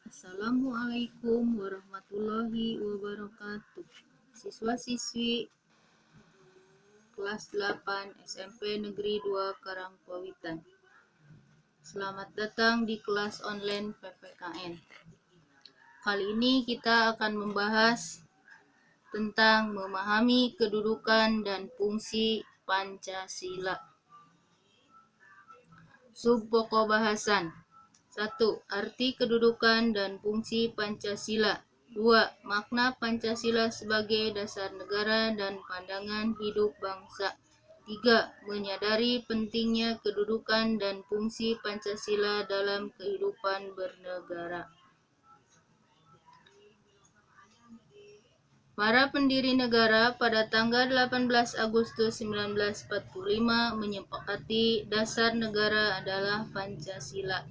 Assalamualaikum warahmatullahi wabarakatuh. Siswa-siswi kelas 8 SMP Negeri 2 Karangpawitan. Selamat datang di kelas online PPKN. Kali ini kita akan membahas tentang memahami kedudukan dan fungsi Pancasila. Subpokok bahasan. 1. Arti kedudukan dan fungsi Pancasila. 2. Makna Pancasila sebagai dasar negara dan pandangan hidup bangsa. 3. Menyadari pentingnya kedudukan dan fungsi Pancasila dalam kehidupan bernegara. Para pendiri negara pada tanggal 18 Agustus 1945 menyepakati dasar negara adalah Pancasila.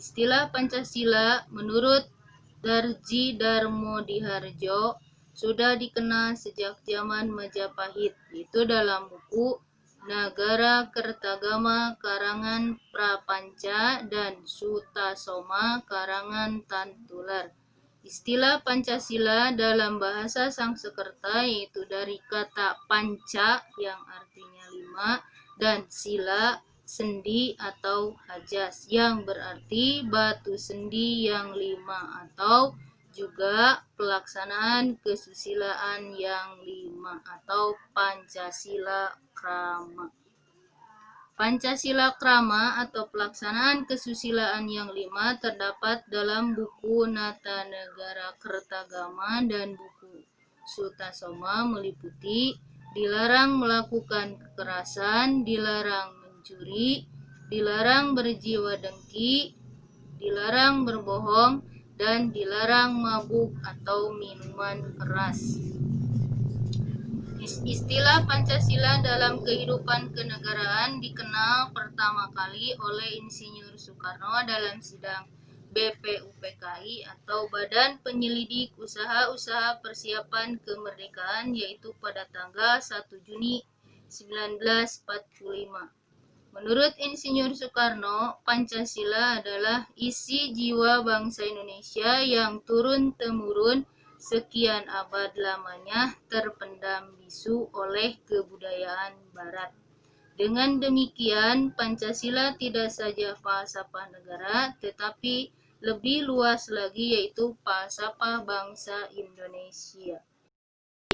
Istilah Pancasila menurut Darji Darmodihardjo sudah dikenal sejak zaman Majapahit, yaitu dalam buku Nagara Kertagama karangan Prapanca dan Sutasoma karangan Tantular. Istilah Pancasila dalam bahasa Sangsekerta yaitu dari kata panca yang artinya 5 dan sila sendi atau hajas yang berarti batu sendi yang 5 atau juga pelaksanaan kesusilaan yang 5 atau Pancasila Krama. Pancasila Krama atau pelaksanaan kesusilaan yang 5 terdapat dalam buku Nata Negara Kertagama dan buku Sutasoma meliputi dilarang melakukan kekerasan, dilarang mencuri, dilarang berjiwa dengki, dilarang berbohong, dan dilarang mabuk atau minuman keras. Istilah Pancasila dalam kehidupan kenegaraan dikenal pertama kali oleh Insinyur Soekarno dalam sidang BPUPKI atau Badan Penyelidik Usaha-Usaha Persiapan Kemerdekaan yaitu pada tanggal 1 Juni 1945. Menurut Insinyur Soekarno, Pancasila adalah isi jiwa bangsa Indonesia yang turun-temurun sekian abad lamanya terpendam bisu oleh kebudayaan Barat. Dengan demikian, Pancasila tidak saja falsafah negara, tetapi lebih luas lagi yaitu falsafah bangsa Indonesia.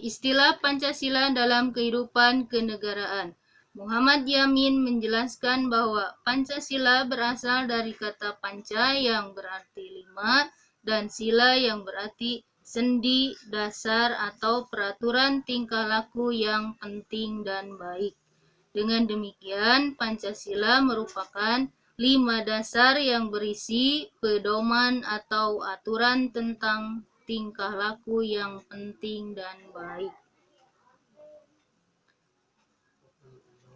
Istilah Pancasila dalam kehidupan kenegaraan. Muhammad Yamin menjelaskan bahwa Pancasila berasal dari kata panca yang berarti 5 dan sila yang berarti sendi, dasar atau peraturan tingkah laku yang penting dan baik. Dengan demikian, Pancasila merupakan 5 dasar yang berisi pedoman atau aturan tentang tingkah laku yang penting dan baik.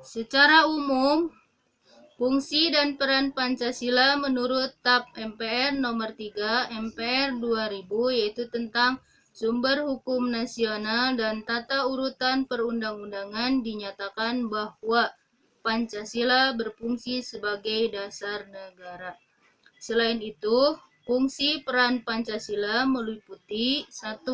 Secara umum, fungsi dan peran Pancasila menurut TAP MPR nomor 3 MPR 2000 yaitu tentang sumber hukum nasional dan tata urutan perundang-undangan dinyatakan bahwa Pancasila berfungsi sebagai dasar negara. Selain itu, fungsi peran Pancasila meliputi 1.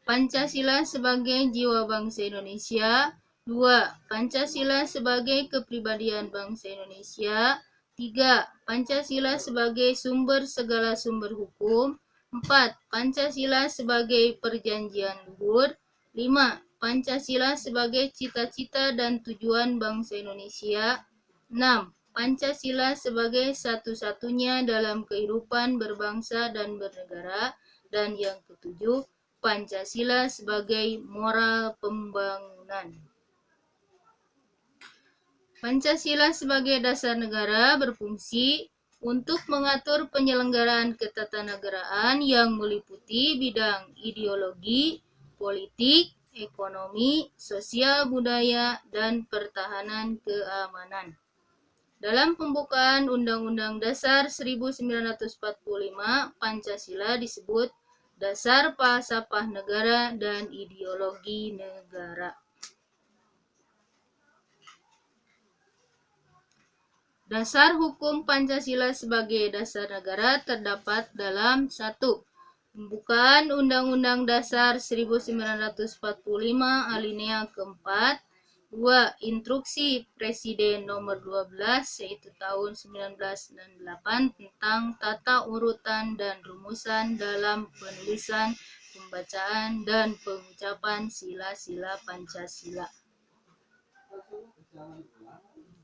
Pancasila sebagai jiwa bangsa Indonesia. 2. Pancasila sebagai kepribadian bangsa Indonesia. 3. Pancasila sebagai sumber segala sumber hukum. 4. Pancasila sebagai perjanjian luhur. 5. Pancasila sebagai cita-cita dan tujuan bangsa Indonesia. 6. Pancasila sebagai satu-satunya dalam kehidupan berbangsa dan bernegara. Dan yang ketujuh, Pancasila sebagai moral pembangunan. Pancasila sebagai dasar negara berfungsi untuk mengatur penyelenggaraan ketatanegaraan yang meliputi bidang ideologi, politik, ekonomi, sosial budaya, dan pertahanan keamanan. Dalam pembukaan Undang-Undang Dasar 1945, Pancasila disebut dasar falsafah negara dan ideologi negara. Dasar hukum Pancasila sebagai dasar negara terdapat dalam 1. Pembukaan Undang-Undang Dasar 1945 alinea keempat. 2. Instruksi Presiden nomor 12 yaitu tahun 1998 tentang tata urutan dan rumusan dalam penulisan, pembacaan, dan pengucapan sila-sila Pancasila.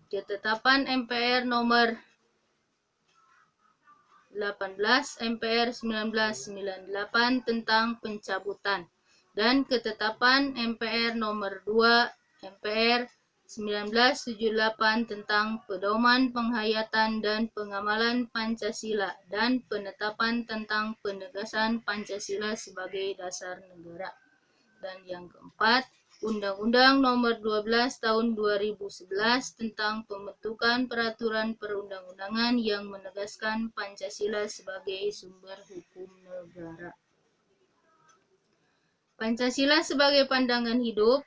Ketetapan MPR nomor 18 MPR 1998 tentang pencabutan dan ketetapan MPR nomor 2 MPR 1978 tentang pedoman penghayatan dan pengamalan Pancasila dan penetapan tentang penegasan Pancasila sebagai dasar negara. Dan yang keempat, Undang-Undang Nomor 12 Tahun 2011 tentang pembentukan peraturan perundang-undangan yang menegaskan Pancasila sebagai sumber hukum negara. Pancasila sebagai pandangan hidup,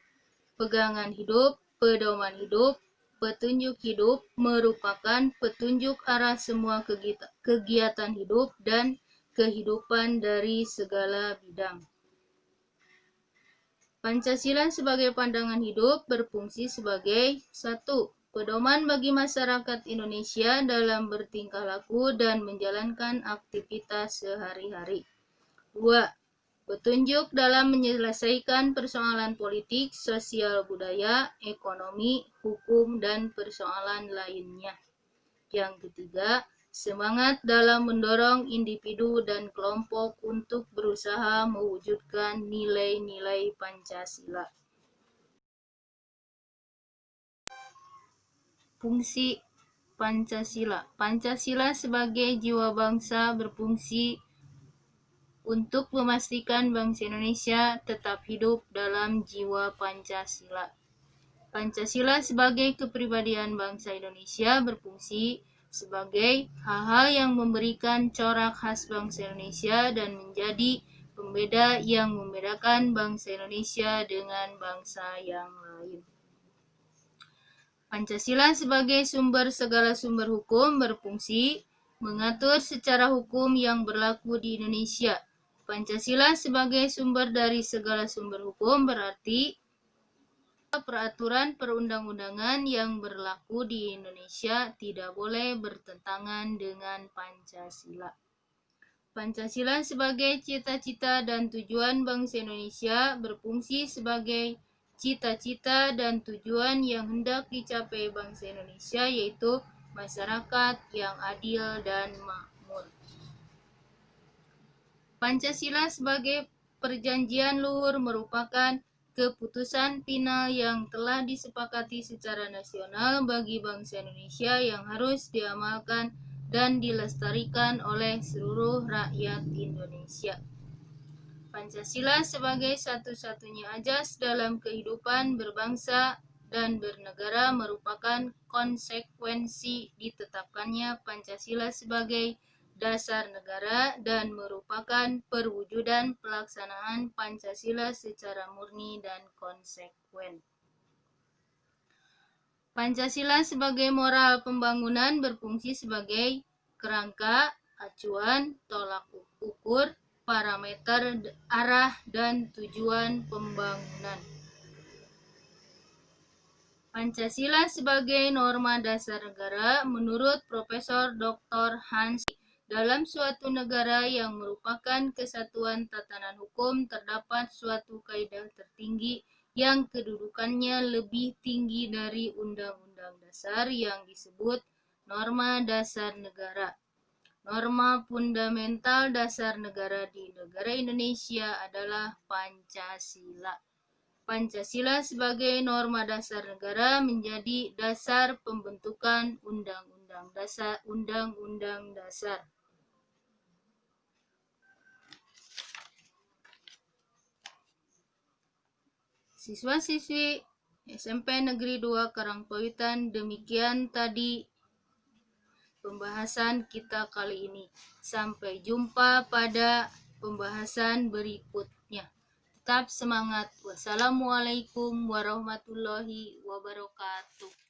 pegangan hidup, pedoman hidup, petunjuk hidup merupakan petunjuk arah semua kegiatan hidup dan kehidupan dari segala bidang. Pancasila sebagai pandangan hidup berfungsi sebagai 1. Pedoman bagi masyarakat Indonesia dalam bertingkah laku dan menjalankan aktivitas sehari-hari. 2. Petunjuk dalam menyelesaikan persoalan politik, sosial, budaya, ekonomi, hukum, dan persoalan lainnya. Yang ketiga, semangat dalam mendorong individu dan kelompok untuk berusaha mewujudkan nilai-nilai Pancasila. Fungsi Pancasila. Pancasila sebagai jiwa bangsa berfungsi untuk memastikan bangsa Indonesia tetap hidup dalam jiwa Pancasila. Pancasila sebagai kepribadian bangsa Indonesia berfungsi sebagai hal-hal yang memberikan corak khas bangsa Indonesia dan menjadi pembeda yang membedakan bangsa Indonesia dengan bangsa yang lain. Pancasila sebagai sumber segala sumber hukum berfungsi mengatur secara hukum yang berlaku di Indonesia. Pancasila sebagai sumber dari segala sumber hukum berarti peraturan perundang-undangan yang berlaku di Indonesia tidak boleh bertentangan dengan Pancasila. Pancasila sebagai cita-cita dan tujuan bangsa Indonesia berfungsi sebagai cita-cita dan tujuan yang hendak dicapai bangsa Indonesia, yaitu masyarakat yang adil dan makmur. Pancasila sebagai perjanjian luhur merupakan keputusan final yang telah disepakati secara nasional bagi bangsa Indonesia yang harus diamalkan dan dilestarikan oleh seluruh rakyat Indonesia. Pancasila sebagai satu-satunya ajas dalam kehidupan berbangsa dan bernegara merupakan konsekuensi ditetapkannya Pancasila sebagai dasar negara dan merupakan perwujudan pelaksanaan Pancasila secara murni dan konsekuen. Pancasila sebagai moral pembangunan berfungsi sebagai kerangka, acuan, tolak ukur, parameter arah dan tujuan pembangunan. Pancasila sebagai norma dasar negara menurut Profesor Dr. Hans dalam suatu negara yang merupakan kesatuan tatanan hukum terdapat suatu kaidah tertinggi yang kedudukannya lebih tinggi dari undang-undang dasar yang disebut norma dasar negara. Norma fundamental dasar negara di negara Indonesia adalah Pancasila. Pancasila sebagai norma dasar negara menjadi dasar pembentukan undang-undang dasar. Siswa-siswi SMP Negeri 2 Karangpawitan, demikian tadi pembahasan kita kali ini. Sampai jumpa pada pembahasan berikutnya. Tetap semangat. Wassalamualaikum warahmatullahi wabarakatuh.